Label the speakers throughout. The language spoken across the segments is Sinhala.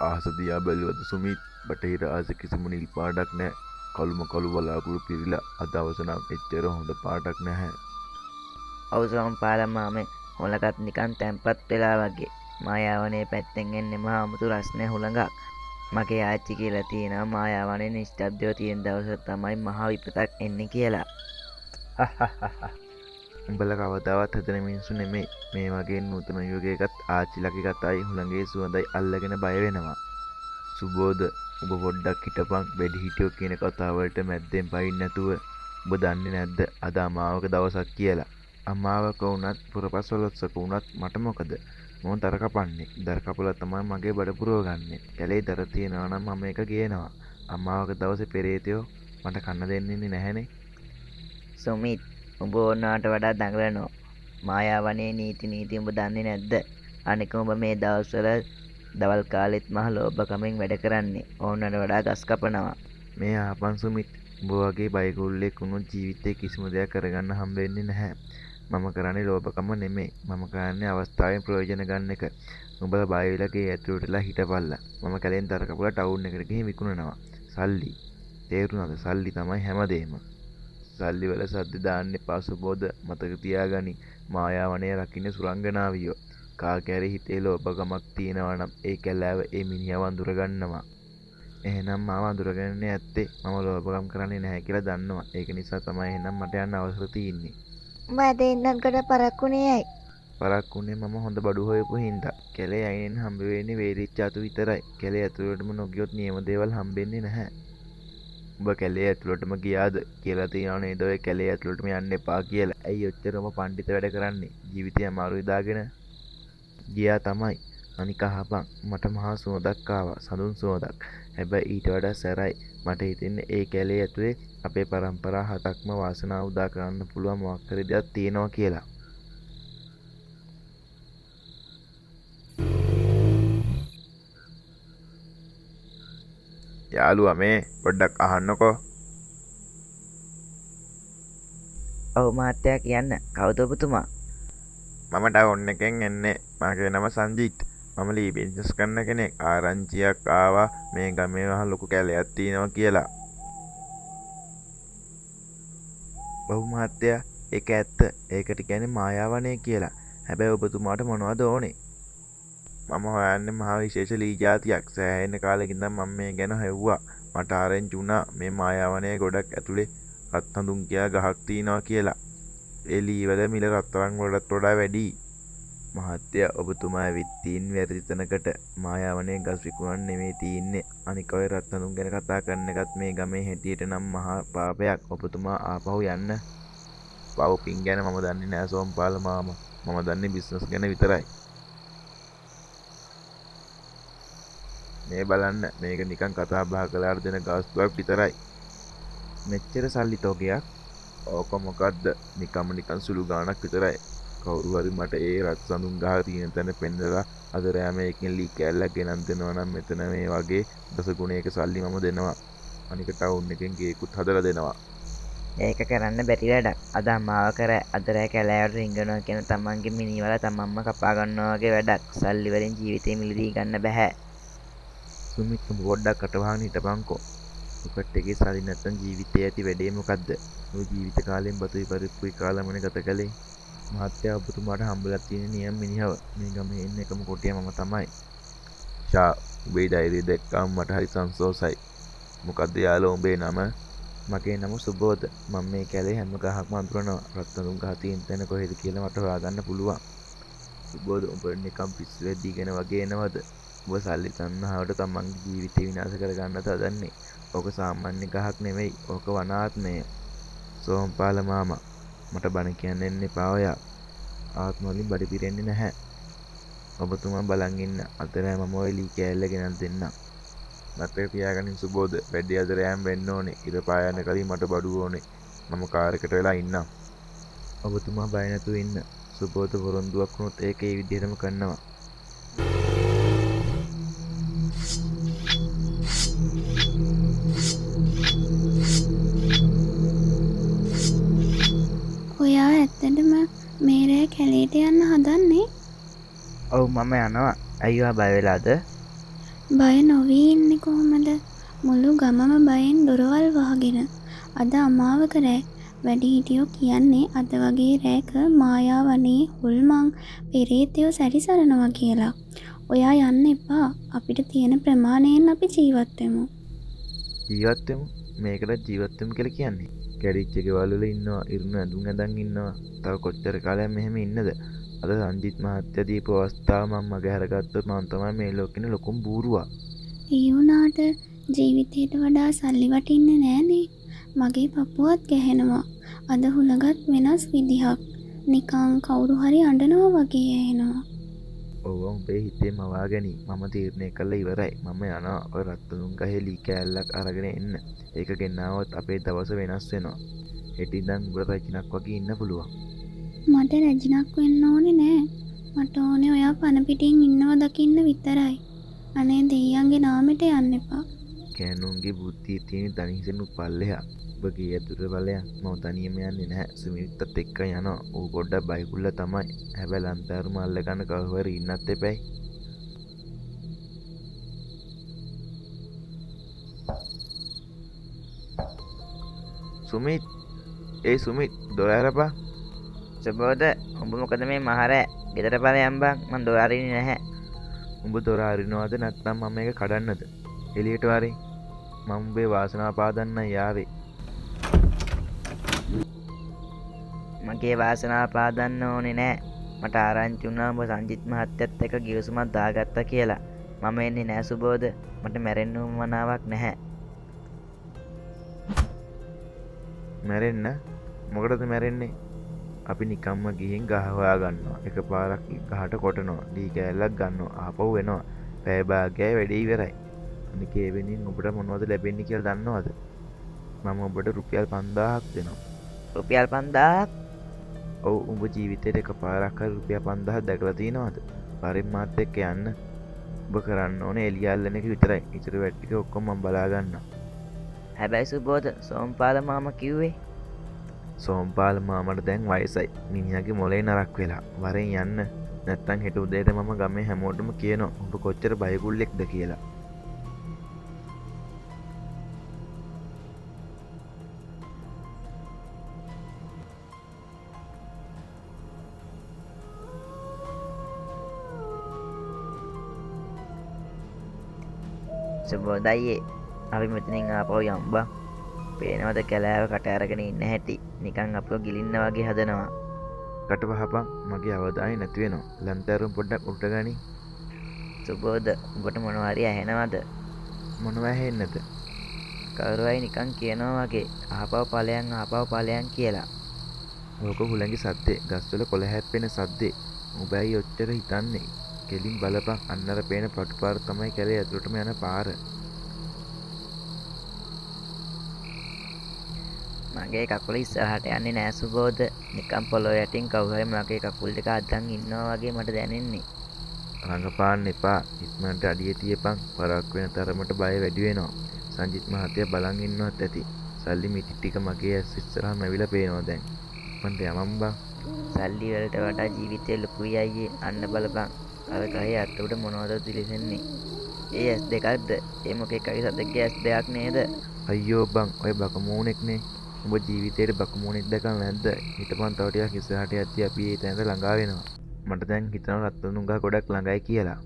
Speaker 1: අහස දිහා බැලුවද සුමිත් බටහිර අහස කිසිම නිල් පාටක් නැහැ. කළුම කළු වලාකුළු පිරීලා අද හවස නම් එච්චර හොඳ පාටක් නැහැ.
Speaker 2: අවසෝම් පාලමාමේ හොලකත් නිකන් තැම්පත් වෙලා වගේ. මායාවනේ පැත්තෙන් එන්නේ මහා අමුතු රස්නේ හුළඟක්. මගේ ආච්චි කියලා තියෙනවා මායාවනේ නිශ්ශබ්දව තියෙන දවස තමයි මහා විපතක් එන්නේ කියලා.
Speaker 1: උඹලා කවදාවත් හදන මිනිස්සු නෙමෙයි. මේ වගේ නූතන යුගයකත් ආච්චිලගේ කතායි හුළඟේ සුවඳයි අල්ලගෙන බය වෙනවා. සුබෝධ උඹ පොඩ්ඩක් හිටපන් වැඩිහිටියෝ කියන කතාවලට මැද්දෙන් පයින් නැතුව. උඹ දන්නේ නැද්ද අද අමාවක දවසක් කියලා? අමාවක වුණත් පුරපසළොස්වක වුණත් මට මොකද? මම දර කපන්නේ. දර කපලා තමයි මගේ බඩ පුරව ගන්නෙ. කැලේ දර තියනවා නම් මම ඒක ගේනවා. අමාවක දවසේ පෙරේතයෝ මට කන්න දෙන්නේ නැහැනේ.
Speaker 2: සුමිත් උඹ ඕනවට වඩා දඟලනවා. මායාවනේ නීති උඹ දන්නේ නැද්ද? අනික උඹ මේ දවස්වල දවල් කාලෙත් මහ ලෝභකමෙන් වැඩ කරන්නේ. ඕනට වඩා ගස් කපනවා.
Speaker 1: මේ ආපන් සුමිත්. උඹ වගේ බයිකුල්ලෙක් වුණොත් ජීවිතේ කිසිම දෙයක් කරගන්න හම්බෙන්නේ නැහැ. මම කරන්නේ ලෝභකම නෙමෙයි. මම කරන්නේ අවස්ථාවෙන් ප්‍රයෝජන ගන්න එක. උඹලා බය වෙලා ගේ ඇතුළටලා හිටපල්ලා. මම කැලෙන් දර කපලා ටවුන් එකට ගිහින් විකුණනවා. සල්ලි. තේරුණාද? සල්ලි තමයි හැමදේම. සල්ලි වල සද්ද දාන්න එපා සුබෝධ. මතක තියාගනි. මායාවනේ රකින්න සුරංගනාවියෝ. කාකෑරි හිතේ ලෝභකමක් තියෙනවා නම් ඒ කැලෑව ඒ මිනිහව අඳුර ගන්නවා. එහෙනම් මාව අඳුරගෙන ඇත්තේ මම ලෝභකම් කරන්නේ නැහැ කියලා දන්නවා. ඒක නිසා තමයි එහෙනම් මට යන්න අවසර තියෙන්නේ.
Speaker 3: උඹ අද එන්නන්කට පරක්කුණේ ඇයි?
Speaker 1: පරක්කුනේ මම හොඳ බඩු හොයපු හින්දා. කැලේ අයිනෙන් හම්බ වෙන්නේ වේදිච්ච අතු විතරයි. කැලේ ඇතුළටම නොගියොත් නියම දේවල් හම්බෙන්නේ නැහැ. උඹ කැලේ ඇතුළටම ගියාද කියලා තියනවා නේද? ඔය කැලේ ඇතුළටම යන්න එපා කියලා. ඇයි ඔච්චරම පඬිත වැඩ කරන්නේ? ජීවිතය අමාරුයි දාගෙන. ගියා තමයි. අනික අහපන් මට මහා සුවඳක් ආවා. සඳුන් සුවඳක්. හැබැයි ඊට වඩා සැරයි. මට හිතෙන්නේ ඒ කැලේ ඇතුලේ අපේ පරම්පරා 7ක්ම වාසනාව උදා කරන්න පුළුවන් මොකක් හරි දෙයක් තියෙනවා කියලා. යාළුවා මේ පොඩ්ඩක් අහන්නකෝ.
Speaker 2: ඔව් මහත්තයා කියන්න. කවුද ඔබතුමා?
Speaker 1: මම ටවුන් එකෙන් එන්නේ. මගේ නම සංජීත්. මම ලී බිස්නස් කරන කෙනෙක්. ආරංචියක් ආවා මේ ගමේ වහ ලොකු කැලයක් තියෙනවා කියලා. ඔව් මහත්තයා ඒක ඇත්ත. ඒකට කියන්නේ මායාවනේ කියලා. හැබැයි ඔබතුමාට මොනවද ඕනේ? මම හොයන්නේ මහා විශේෂ ලී జాතියක්. සෑහෙන කාලෙකින් ඉඳන් මම මේ ගැන හෙව්වා. මට ආරංචි වුණා මේ මායාවනේ ගොඩක් ඇතුලේ රත්හඳුන් කියා ගහක් තියෙනවා කියලා. ඒ ලී වල මිල රත්තරන් වලටත් වඩා වැඩි. මහත්තයා ඔබතුමා ඇවිත් තින් වැරදි තැනකට. මායාවනේ ගස් විකුණන්න නෙමෙයි තියෙන්නේ. අනික ඔය රත්හඳුන් ගැන කතා කරන එකත් මේ ගමේ හැටියට නම් මහා පාපයක්. ඔබතුමා ආපහු යන්න. පව් පින් ගැන මම දන්නේ නෑ සෝම්පාල මාමා. මම දන්නේ බිස්නස් ගැන විතරයි. මේ බලන්න මේක නිකන් කතා බහ කළාට දෙන ගාස්තුවක් විතරයි. මෙච්චර සල්ලි තෝගයක්. ඕක මොකද්ද? නිකන් සුළු ගාණක් විතරයි. කවුරු හරි මට ඒ රත් සඳුන් ගහ තියෙන තැන පෙන්නලා අද රෑම එකකින් ලී කෑල්ලක් ගෙනත් දෙනවා නම් මෙතන මේ වගේ දස ගුණයක සල්ලි මම දෙනවා. අනික ටවුන් එකෙන් ගේකුත් හදලා දෙනවා.
Speaker 2: ඒක කරන්න බැරි වැඩක්. අද අමාව කර අද රෑ කැලෑවට රිංගනවා කියන තමන්ගේ මිනිවල තමන්ම කපා ගන්නවා වගේ වැඩක්. සල්ලි වලින් ජීවිතේ මිලදී ගන්න බෑ.
Speaker 1: සුමිත් පොඩ්ඩක් අටවහන හිටපන්කෝ. ඔකට එකේ සල්ලි නැත්තම් ජීවිතේ ඇති වැඩේ මොකද්ද? ඔය ජීවිත කාලෙන් බතුයි පරිප්පුයි කාලමනේ ගත කළේ. මහත්තයා ඔබතුමාට හම්බලා තියෙන නියම මිනිහව. මේ ගමේ ඉන්න එකම කොටිය මම තමයි. ෂා උඹේ ඩයරි දැක්කම මට හරි සංසෝසයි. මොකද්ද යාළුවා උඹේ නම? මගේ නම සුබෝධ. මම මේ කැලේ හැම ගහක්ම අඳුරනවා. රත්නතුන් ගහ තියෙන තැන කොහෙද කියලා මට හොයාගන්න පුළුවන්. සුබෝධ උඹ නිකම් පිස්සු වෙද්දීගෙන වගේ එනවද? උඹ සල්ලි තණ්හාවට තමන්ගේ ජීවිතේ විනාශ කරගන්නත් හදන්නේ. ඕක සාමාන්‍ය ගහක් නෙමෙයි. ඕක වනාත්මය. සෝම්පාල මාමා මට බණ කියන්න එන්න එපා ඔයා. ආත්ම වලින් බඩ පිරෙන්නේ නැහැ. ඔබතුමා බලන් ඉන්න. අතරේ මම ඔය ලී කෑල්ල ගෙනත් දෙන්නම්. මතක තියාගන්න සුබෝධ. වැඩි අද රෑම් වෙන්න ඕනේ. ඉර පායන්න කලින් මට බඩු ඕනේ. මම කාර් එකට වෙලා ඉන්නම්. ඔබතුමා බය නැතුව ඉන්න. සුබෝධ වරොන්දුවක් වුණොත් ඒක ඒ විදිහටම කරනවා.
Speaker 3: ඔයා ඇත්තටම මේ රෑ කැලේට යන්න හදන්නේ?
Speaker 2: ඔව් මම යනවා. අයියෝ බය වෙලාද?
Speaker 3: බය නොවී ඉන්නේ කොහොමද? මුළු ගමම බයෙන් දොරවල් වහගෙන. අද අමාවක රෑ. වැඩිහිටියෝ කියන්නේ අද වගේ රෑක මායාවනේ හොල්මන් පෙරේතයෝ සැරිසරනවා කියලා. ඔයා යන්න එපා. අපිට තියෙන ප්‍රමාණයෙන් අපි ජීවත් වෙමු.
Speaker 1: ජීවත් වෙමු. මේකට ජීවත් වෙමු කියලා කියන්නේ. කැඩිච්ච ගෙවල් වල ඉන්නවා, ඉරුණ ඇඳුම් ඇඳන් ඉන්නවා. තව කොච්චර කාලයක් මෙහෙම ඉන්නද? අද සංජිත් මහත්තයා දීපු අවස්ථාව මම මගේ අරගත්තොත් මම තමයි මේ ලෝකෙනේ ලොකුම බූරුවා.
Speaker 3: ඒ වුණාට ජීවිතයට වඩා සල්ලි වටින්නේ නෑනේ. මගේ පපුවත් ගැහෙනවා. අද හුලගත් වෙනස් විදිහක්. නිකං කවුරු හරි අඬනවා වගේ ඇහෙනවා.
Speaker 1: ඔව් උඹේ හිතේ මවා ගැනි. මම තීරණය කළා ඉවරයි. මම යනවා ඔය රත්තුන් ගහේ ලී කෑල්ලක් අරගෙන එන්න. ඒක ගෙනාවොත් අපේ දවස වෙනස් වෙනවා. හෙට ඉඳන් උඹට රචිනක් වගේ ඉන්න පුළුවන්.
Speaker 3: මට රැජිනක් වෙන්න ඕනේ නෑ. මට ඕනේ ඔයා පන පිටින් ඉන්නව දකින්න විතරයි. අනේ දෙයියන්ගේ නාමෙට යන්න එපා.
Speaker 1: කෑනුන්ගේ බුද්ධිය තියෙන තනිහිසෙනු පල්ලෙහා. ඔබ ගේ ඇතුළට බලයන්. මම තනියම යන්නේ නැහැ. සුමිත්තත් එක්ක යනවා. ඌ පොඩ්ඩක් බයිකුල්ල තමයි. හැබැයි ලන්තෑරුම අල්ල ගන්න කවුරු හරි ඉන්නත් එපැයි. සුමිත්, ඒ සුමිත් දොර ඇරපන්.
Speaker 2: සුබෝධ උඹ මොකද මේ මහරෑ ගෙදර ඵලයන් බං මං දොර අරින්නේ නැහැ.
Speaker 1: උඹ දොර අරිනවද නැත්නම් මම මේක කඩන්නද? එළියට වරේ. මම උඹේ වාසනාව පාදන්නයි යාවේ.
Speaker 2: මගේ වාසනාව පාදන්න ඕනේ නෑ. මට ආරංචි වුණා උඹ සංජිත් මහත්තයත් එක්ක ගිවිසුමක් දාගත්තා කියලා. මම එන්නේ නෑ සුබෝධ. මට මැරෙන්න උවමනාවක් නැහැ.
Speaker 1: මැරෙන්න? මොකටද මැරෙන්නේ? අපි නිකම්ම ගිහින් ගහ හොයා ගන්නවා. එකපාරක් ගහට කොටනවා. දී කෑල්ලක් ගන්නවා. ආපහු එනවා. පැය භාගයයි වැඩේ ඉවරයි. අනික ඒ වෙනින් ඔබට මොනවද ලැබෙන්නේ කියලා දන්නවද? මම ඔබට රුපියල් 5000ක් දෙනවා.
Speaker 2: රුපියල් 5000ක්?
Speaker 1: ඔව් උඹ ජීවිතේට එකපාරක් හරි රුපියල් 5000ක් දැකලා තියෙනවද? වරින් මාත් එක්ක යන්න. ඔබ කරන්න ඕනේ එළිය අල්ලන එක විතරයි. ඉතුරු වැඩ ටික ඔක්කොම මම බලා ගන්නවා.
Speaker 2: හැබැයි සුබෝධ සෝම්පාල මාම කිව්වේ
Speaker 1: සෝම්පාල මාමට දැන් වයසයි. මිනිහගේ මොලේ නරක් වෙලා. වරෙන් යන්න. නැත්තම් හෙට උදේට මම ගමේ හැමෝටම කියනවා ඔබ කොච්චර බයගුල්ලෙක්ද කියලා.
Speaker 2: සුබෝධයියේ අපි මෙතනින් ආපහු යමු බං. පේනවද කැලෑව කට අරගෙන ඉන්න හැටි නිකන් අපව ගිලින්න වගේ හදනවා.
Speaker 1: කට වහපන් මගේ අවධානය නැති වෙනවා. ලන්තෑරුම් පොඩ්ඩක් උඩට ගනි.
Speaker 2: සුබෝධ උඹට මොනවා හරි ඇහෙනවද?
Speaker 1: මොනවා ඇහෙන්නද?
Speaker 2: කවුරු හරි නිකන් කියනවා වගේ ආපහු ඵලයන් කියලා.
Speaker 1: ඕක හුළඟි සද්දේ. ගස්වල කොළ හැප්පෙන සද්දේ. උඹයි ඔච්චර හිතන්නේ. කෙලින් බලපන් අන්නර පේන පටු පාර තමයි කැලේ ඇතුළටම යන පාර.
Speaker 2: මගේ කකුල ඉස්සරහට යන්නේ නෑ සුබෝධ. නිකන් පොළොව යටින් කවුරු හරි මගේ කකුල් දෙක අද්දන් ඉන්නවා වගේ මට දැනෙන්නේ.
Speaker 1: රඟපාන්න එපා. ඉක්මනට අඩිය තියපන්. පරක් වෙන තරමට බය වැඩි වෙනවා. සංජිත් මහත්තයා බලන් ඉන්නවත් ඇති. සල්ලි මිටි ටික මගේ ඇස් ඉස්සරහම ඇවිල්ලා පේනවා දැන්. මන්ට යමන් බං.
Speaker 2: සල්ලි වලට වඩා ජීවිතේ ලොකුයි අයියේ. අන්න බලපන්. අර ගහේ අත උඩ මොනවද දිලිසෙන්නේ? ඒ ඇස් දෙකක්ද? ඒ මොකෙක් හරි සතෙක්ගේ ඇස් දෙකක් නේද?
Speaker 1: අයියෝ බං ඔය බකමූණෙක්නේ. උඹ ජීවිතේට බකමූණෙක් දැකලා නැද්ද? හිටපන් තව ටිකක් ඉස්සරහට යද්දී අපි ඒ තැනට ළඟා වෙනවා. මට දැන් හිතනවා රත්තුන් ගහ ගොඩක් ළඟයි කියලා.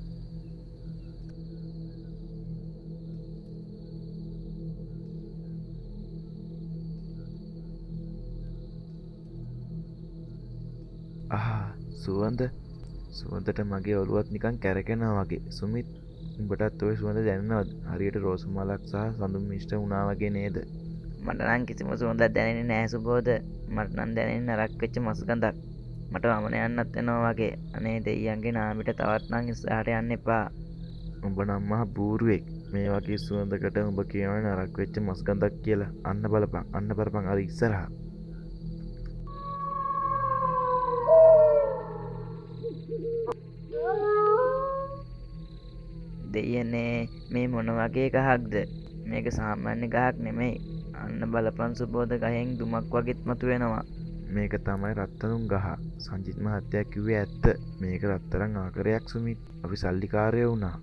Speaker 1: සුවඳ සුවඳට මගේ ඔළුවත් නිකන් කැරකෙනවා වගේ. සුමිත් උඹටත් ඔය සුවඳ දැනෙනවද? හරියට රෝස මලක් සහ සඳුන් මිශ්‍ර වුණා වගේ නේද?
Speaker 2: මට නම් කිසිම සුවඳක් දැනෙන්නේ නැහැ සුබෝධ. මට නම් දැනෙන්නේ නරක් වෙච්ච මස් ගඳක්. මට වමන යන්නත් වෙනවා වගේ. අනේ දෙයියන්ගේ නාමිට තවත් නම් ඉස්සරහට යන්න එපා.
Speaker 1: උඹ නම් මහ බූරුවෙක්. මේ වගේ සුවඳකට උඹ කියනවනේ නරක් වෙච්ච මස් ගඳක් කියලා. අන්න බලපන් අර ඉස්සරහා.
Speaker 2: දෙයනේ මේ මොන වගේ ගහක්ද? මේක සාමාන්‍ය ගහක් නෙමෙයි. අන්න බලපන් සුබෝධ ගහෙන් දුමක් වගේත් මතුවෙනවා.
Speaker 1: මේක තමයි රත්තරන් ගහ. සංජිත් මහත්තයා කිව්වේ ඇත්ත. මේක රත්තරන් ආකාරයක් සුමිත්. අපි සල්ලිකාරයෝ වුණා.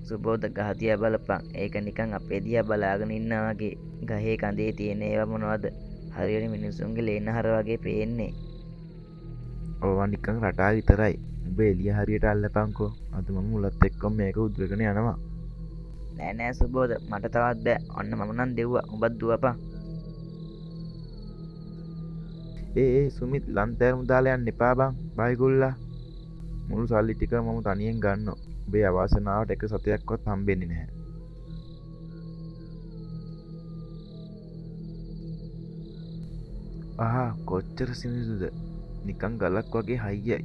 Speaker 2: සුබෝධ ගහ දිහා බලපන්. ඒක නිකන් අපේ දිහා බලාගෙන ඉන්නා වගේ. ගහේ කඳේ තියෙන ඒවා මොනවද? හරියට මිනිස්සුන්ගේ ලේනහර වගේ පේන්නේ.
Speaker 1: ඕවා නිකන් රටා විතරයි. උඹ එළිය හරියට අල්ලපන්කෝ. අද මම මුලත් එක්කම මේක උද්දගෙන යනවා.
Speaker 2: නෑ නෑ සුබෝධ, මට තවත් බෑ. ඔන්න මම නම් දෙව්වා. උඹත් දුවපන්.
Speaker 1: ඒ සුමිත් ලන්තෑරම දාලා යන්න එපා බං. බයිගුල්ලා. මුළු සල්ලි ටික මම තනියෙන් ගන්නවා. උඹේ අවාසනාවට එක සතයක්වත් හම්බෙන්නේ නැහැ. ආහා කොච්චර සිනිඳුද. නිකන් ගලක් වගේ හයියයි.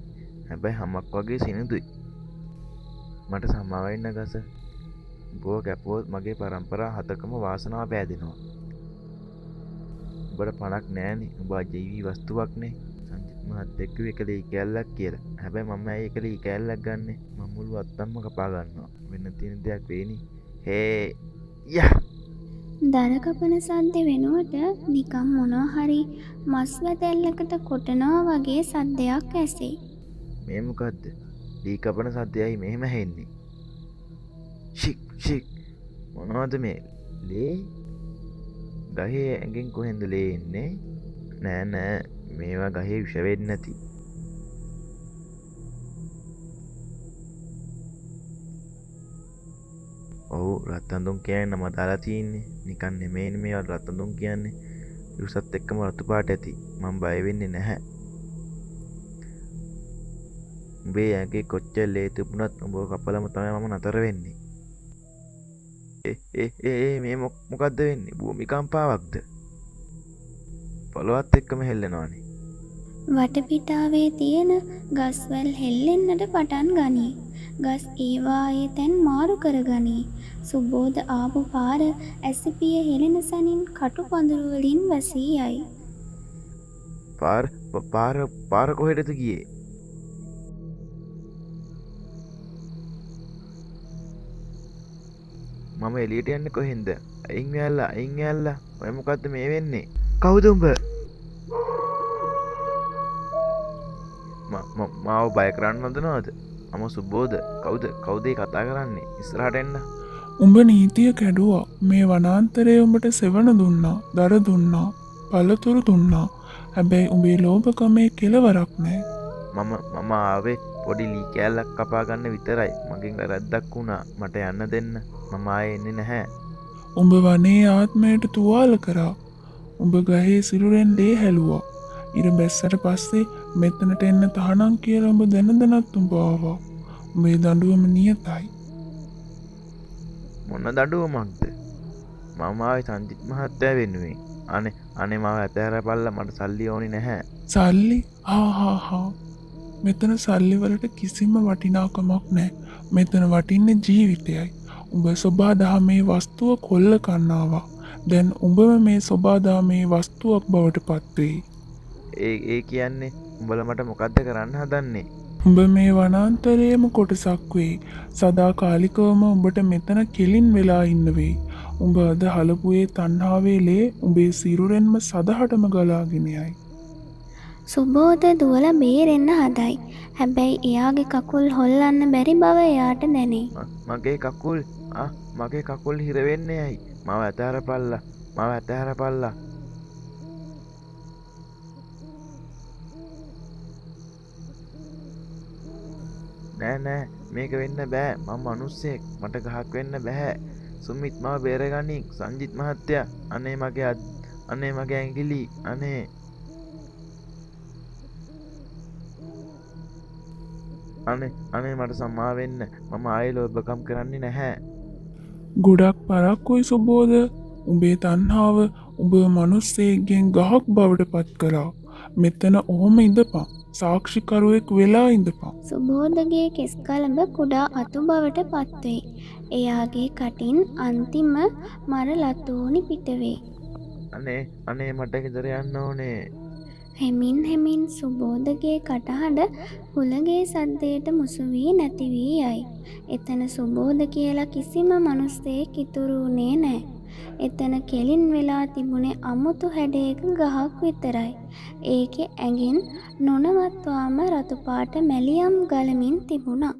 Speaker 1: හැබැයි හමක් වගේ සිනිඳුයි. මට සමාවෙන්න ගස. උඹව කැපුවොත් මගේ පරම්පරා 7කම වාසනාව පෑදෙනවා. උඹට පණක් නෑනේ. උඹ අජීවී වස්තුවක්නේ. සංජිත් මහත්තයා කිව්වේ එක ලී කෑල්ලක් කියලා. හැබැයි මම ඇයි එක ලී කෑල්ලක් ගන්නෙ? මම මුළු අත්තම්ම කපා ගන්නවා. වෙන තියෙන දෙයක් වෙයිනේ. හේ යා
Speaker 3: දර කපන සද්ද වෙනුවට නිකම් මොනවා හරි මස් වැතැල්ලකට කොටනවා වගේ සද්දයක් ඇසේ.
Speaker 1: මේ මොකද්ද? ලී කපන සද්දයයි මෙහෙම හෙන්නේ. ෂික් ෂික් මොනවද මේ? ලේ? ගහේ ඇඟෙන් කොහෙන්ද ලේ එන්නේ? නෑ නෑ මේවා ගහේ විෂ වෙන්නේ නැති. ඔව් රත්තරන් කියන්නේ නම දාලා තියෙන්නේ. නිකන් නෙමෙයිනේ මේවා රත්තරන් කියන්නේ. විරුසත් එක්කම රතු පාට ඇති. මම බය වෙන්නේ නැහැ. උඹේ ඇඟේ කොච්චර ලේ තිබුණත් උඹව කපලම තමයි මම නතර වෙන්නේ. මේ මොකද්ද වෙන්නේ? භූමිකම්පාවක්ද? පොළොවත් එක්කම හෙල්ලෙනවානේ.
Speaker 3: වටපිටාවේ තියෙන ගස්වැල් හෙල්ලෙන්නට පටන් ගනී. ගස් ඒවායේ තැන් මාරු කරගනී. සුබෝධ ආපු පාර ඇසිපිය හෙළෙන සැනින් කටු පඳුරු වලින් වැසී යයි.
Speaker 1: පාර කොහෙටද ගියේ? මම එළියට යන්නේ කොහෙන්ද? අයින් යාල්ලා. ඔය මොකද්ද මේ වෙන්නේ? කවුද උඹ? මාව බය කරන්න හදනවද? මම සුබෝධ. කවුද කතා කරන්නේ? ඉස්සරහට එන්න.
Speaker 4: උඹ නීතිය කැඩුවා. මේ වනාන්තරයේ උඹට සෙවණ දුන්නා, දර දුන්නා, පළතුරු දුන්නා. හැබැයි උඹේ ලෝභකමේ කෙලවරක් නෑ.
Speaker 1: මම ආවේ පොඩි ලී කෑල්ලක් කපා ගන්න විතරයි. මගෙන් වැරද්දක් වුණා. මට යන්න දෙන්න. මම ආයේ එන්නේ නැහැ.
Speaker 4: උඹ වනේ ආත්මයට තුවාල කරා. උඹ ගහේ සිරුරෙන් ලේ හැලුවා. ඉර බැස්සට පස්සේ මෙතනට එන්න තහනම් කියලා උඹ දැනදනත් උඹ ආවා. උඹේ දඬුවම නියතයි.
Speaker 1: මොන දඬුවමක්ද? මම ආවේ සංජිත් මහත්තයා වෙනුවෙන්. අනේ මාව ඇතහැරපල්ලා. මට සල්ලි ඕනි නැහැ.
Speaker 4: සල්ලි? හා. මෙතන සල්ලි වලට කිසිම වටිනාකමක් නෑ. මෙතන වටින්නේ ජීවිතයයි. උඹ සොබාදහමේ වස්තුව කොල්ල කන්නාවා. දැන් උඹම මේ සොබාදහමේ වස්තුවක් බවට පත්වෙයි.
Speaker 1: ඒ කියන්නේ උඹලා මට මොකද්ද කරන්න හදන්නේ?
Speaker 4: උඹ මේ වනාන්තරයේම කොටසක් වෙයි. සදාකාලිකවම උඹට මෙතන කෙලින් වෙලා ඉන්න වෙයි. උඹ අද හලපුවේ තණ්හාවේ ලේ උඹේ සිරුරෙන්ම සදහටම ගලාගෙන යයි.
Speaker 3: සුබෝධ දුවල බේරෙන්න හදයි. හැබැයි එයාගේ කකුල් හොල්ලන්න බැරි බව එයාට දැනේ.
Speaker 1: මගේ කකුල් හිර වෙන්නේ ඇයි? මාව ඇතහැරපල්ලා. නෑ මේක වෙන්න බෑ. මම මිනිස්සෙක්. මට ගහක් වෙන්න බෑ. සුමිත් මාව බේරගනි. සංජිත් මහත්තයා. අනේ මගේ ඇඟිලි. අනේ මට සමා වෙන්න. මම ආයෙ ලෝභකම් කරන්නේ නැහැ.
Speaker 4: ගොඩක් පරක්කුයි සුබෝධ. උඹේ තණ්හාව උඹ මිනිස්සෙක්ගෙන් ගහක් බවට පත් කරා. මෙතන ඔහොම ඉඳපන්. සාක්ෂිකරුවෙක් වෙලා ඉඳපන්.
Speaker 3: සුබෝධගේ කෙස් කලඹ කුඩා අතු බවට පත්වෙයි. එයාගේ කටින් අන්තිම මර ලතෝනි පිටවෙයි.
Speaker 1: අනේ මට ගෙදර යන්න ඕනේ.
Speaker 3: හෙමින් සුබෝධගේ කටහඬ හුලගේ සද්දයට මුසු වී නැති වී යයි. එතන සුබෝධ කියලා කිසිම මිනිස්සෙක් ඉතුරු වුණේ නැහැ. එතන කෙලින් වෙලා තිබුණේ අමුතු හැඩයක ගහක් විතරයි. ඒකේ ඇඟෙන් නොනවත්වාම රතු පාට මැලියම් ගලමින් තිබුණා.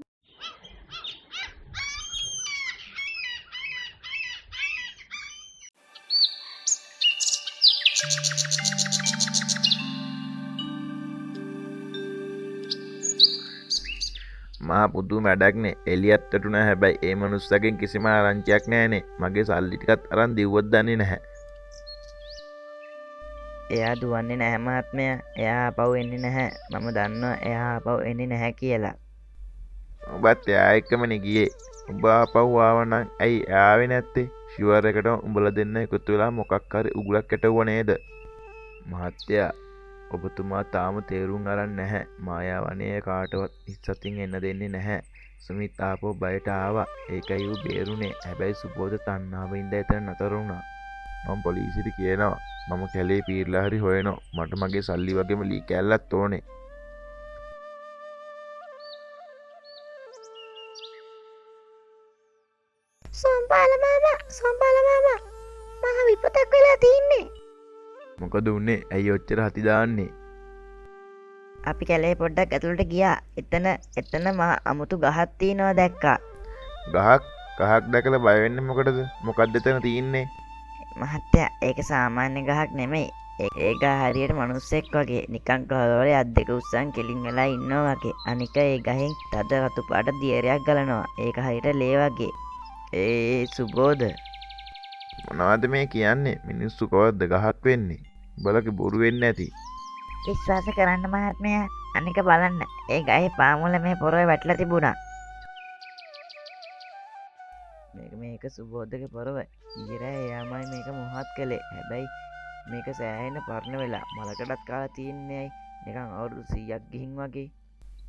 Speaker 1: මහා පුදුම වැඩක්නේ. එළියත් වැටුණා. හැබැයි ඒ මනුස්සගෙන් කිසිම ආරංචියක් නැහැනේ. මගේ සල්ලි ටිකත් අරන් දෙව්වත් දන්නේ නැහැ.
Speaker 2: එයා දුවන්නේ නැහැ මහත්මයා. එයා ආපහු එන්නේ නැහැ. මම දන්නවා එයා ආපහු එන්නේ නැහැ කියලා.
Speaker 1: ඔබත් එයා එක්කමනේ ගියේ. උඹ ආපහු ආවනම් ඇයි ආවේ නැත්තේ? ෂුවර් එකට උඹලා දෙන්න එකතු වෙලා මොකක් හරි උගුලක් කැටවුවා නේද? මහත්තයා ඔබතුමා තාම තේරුම් අරන් නැහැ. මායාවනයේ කාටවත් ඉස්සතින් එන්න දෙන්නේ නැහැ. සුමිත් ආපහු බයට ආවා. ඒකයි ඌ බේරුනේ. හැබැයි සුබෝධ තණ්හාවෙන්ද එතන නතර වුණා. මම පොලිසියට කියනවා. මම කැලේ පීරලා හරි හොයනවා. මට මගේ සල්ලි වගේම ලී කෑල්ලක් ඕනේ.
Speaker 3: සෝම්පාල මාමා මහ විපතක් වෙලා තින්නේ.
Speaker 1: මොකද උන්නේ? ඇයි ඔච්චර හති දාන්නේ?
Speaker 2: අපි කැලේ පොඩ්ඩක් ඇතුළට ගියා. එතන මහ අමුතු ගහක් තියෙනවා දැක්කා.
Speaker 1: ගහක් දැකලා බය වෙන්නේ මොකටද? මොකක්ද එතන තියෙන්නේ?
Speaker 2: මහත්තයා ඒක සාමාන්‍ය ගහක් නෙමෙයි. ඒ ගහ හරියට මිනිස්සෙක් වගේ නිකන් කවවලේ අත් දෙක උස්සන් කෙලින් වෙලා ඉන්නවා වගේ. අනික ඒ ගහෙන් තද රතු පාට දියරයක් ගලනවා. ඒක හරියට ලේ වගේ. ඒ සුබෝධ
Speaker 1: මොනවද මේ කියන්නේ? මිනිස්සු කොහොමද ගහක් වෙන්නේ? බලක බොරු වෙන්නේ නැති.
Speaker 2: විශ්වාස කරන්න මහත්මයා. අනික බලන්න ඒ ගහේ පාමුල මේ පොරවේ වැටලා තිබුණා. මේක සුබෝධගේ පොරව. ඊරෑ එයාමයි මේක මොහත් කළේ. හැබැයි මේක සෑහෙන පරණ වෙලා මලකටත් කාලා තියන්නේ නිකන් අවුරුදු 100ක් ගිහින් වගේ.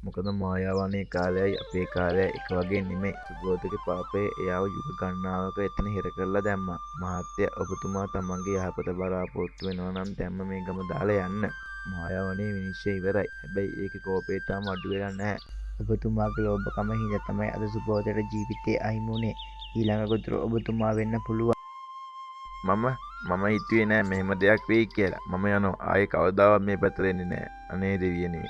Speaker 1: මොකද මායාවනේ කාලයයි අපේ කාලයයි එක වගේ නෙමෙයි. සුබෝධගේ පාපේ එයාව යුග ගණනාවක එතන හිර කරලා දැම්මා. මහත්තයා ඔබතුමා තමන්ගේ යහපත බලාපොරොත්තු වෙනවා නම් දැම්ම මේ ගම දාලා යන්න. මායාවනේ විනිශ්චය ඉවරයි. හැබැයි ඒකේ කෝපේ තාම අඩු වෙලා නැහැ. ඔබතුමාගේ ලෝභකම හින්දා තමයි අද සුබෝධට ජීවිතේ අහිමි වුනේ. ඊළඟ ගොදුර ඔබතුමා වෙන්න පුළුවන්. මම හිතුවේ නෑ මෙහෙම දෙයක් වෙයි කියලා. මම යනවා. ආයේ කවදාවත් මේ පැත්තට එන්නේ නෑ. අනේ දෙවියනේ.